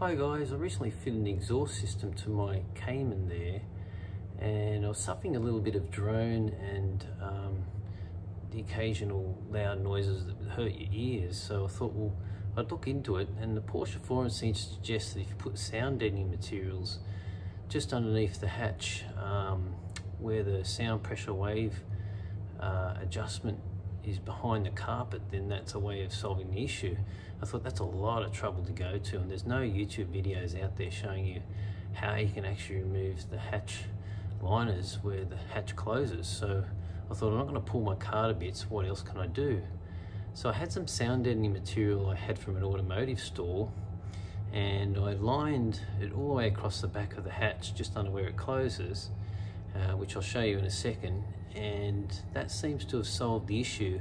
Hi guys, I recently fitted an exhaust system to my Cayman there, and I was suffering a little bit of drone and the occasional loud noises that would hurt your ears. So I thought, well, I'd look into it, and the Porsche forum seems to suggest that if you put sound deadening materials just underneath the hatch where the sound pressure wave adjustment is behind the carpet, then that's a way of solving the issue. I thought that's a lot of trouble to go to, and there's no YouTube videos out there showing you how you can actually remove the hatch liners where the hatch closes. So I thought, I'm not going to pull my car to bits, what else can I do? So I had some sound deadening material I had from an automotive store, and I lined it all the way across the back of the hatch just under where it closes, which I'll show you in a second, and that seems to have solved the issue.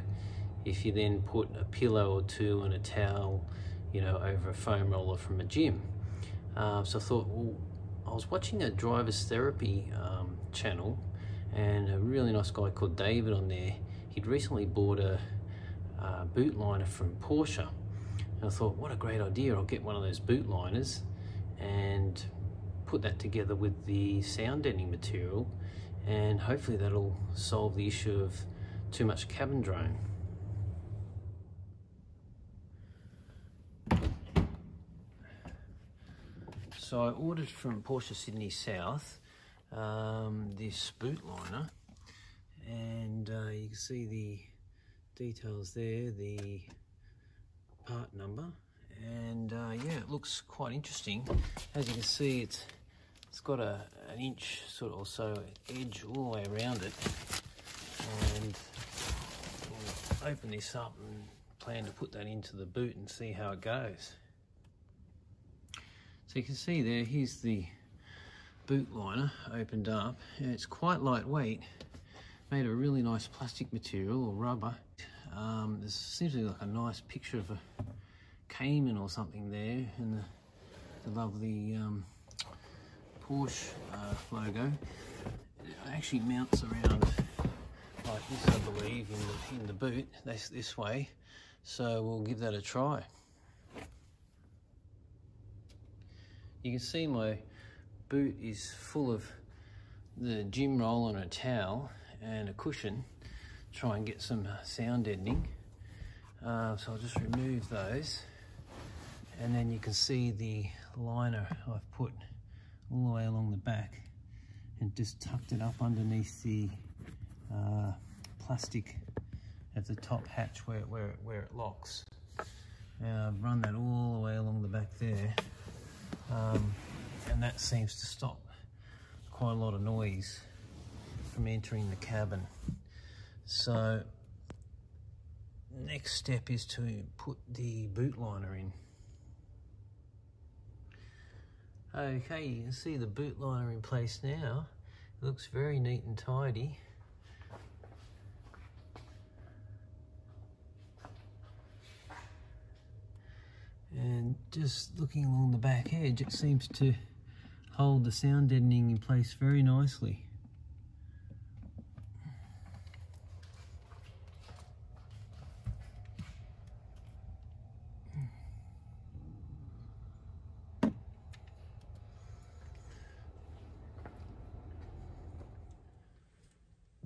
If you then put a pillow or two and a towel, you know, over a foam roller from a gym. So I thought, well, I was watching a driver's therapy channel, and a really nice guy called David on there. He'd recently bought a boot liner from Porsche, and I thought, what a great idea, I'll get one of those boot liners and put that together with the sound deadening material, and hopefully that'll solve the issue of too much cabin drone. So I ordered from Porsche Sydney South this boot liner, and you can see the details there, the part number, and yeah, it looks quite interesting. As you can see, it's got an inch sort of or so edge all the way around it, and we'll open this up and plan to put that into the boot and see how it goes. So you can see there, here's the boot liner opened up, and it's quite lightweight, made of a really nice plastic material or rubber. There seems to be like a nice picture of a Cayman or something there, and the lovely Porsche logo. It actually mounts around like this, I believe, in the boot, this way. So we'll give that a try. You can see my boot is full of the gym roll and a towel and a cushion. Try and get some sound deadening. So I'll just remove those, and then you can see the liner I've put all the way along the back and just tucked it up underneath the plastic at the top hatch where it locks. Now I've run that all the way along the back there. And that seems to stop quite a lot of noise from entering the cabin. So next step is to put the boot liner in. Okay, you can see the boot liner in place now. It looks very neat and tidy. And just looking along the back edge, it seems to hold the sound deadening in place very nicely.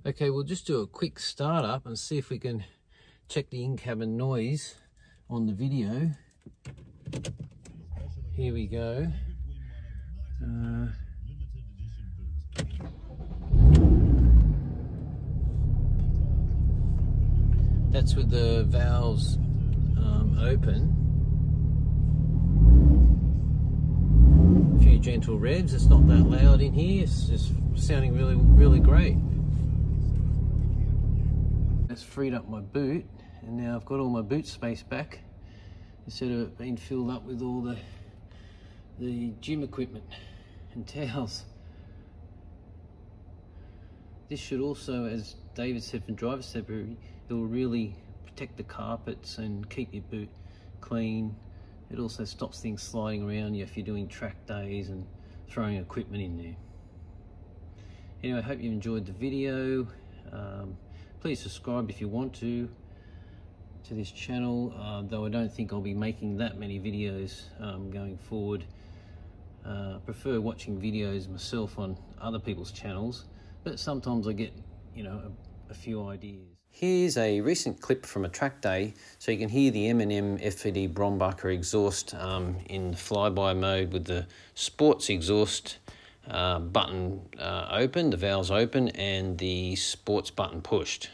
Okay, we'll just do a quick startup and see if we can check the in-cabin noise on the video. Here we go. That's with the valves open. A few gentle revs. It's not that loud in here. It's just sounding really great. That's freed up my boot, and now I've got all my boot space back, instead of it being filled up with all the gym equipment and towels. This should also, as David said from driver's therapy, it will really protect the carpets and keep your boot clean. It also stops things sliding around you if you're doing track days and throwing equipment in there. Anyway, I hope you enjoyed the video. Please subscribe if you want to. to this channel, though I don't think I'll be making that many videos going forward. I prefer watching videos myself on other people's channels, but sometimes I get, you know, a few ideas. Here's a recent clip from a track day, so you can hear the M&M FPD Brombacher exhaust in flyby mode with the sports exhaust button open, the valves open, and the sports button pushed.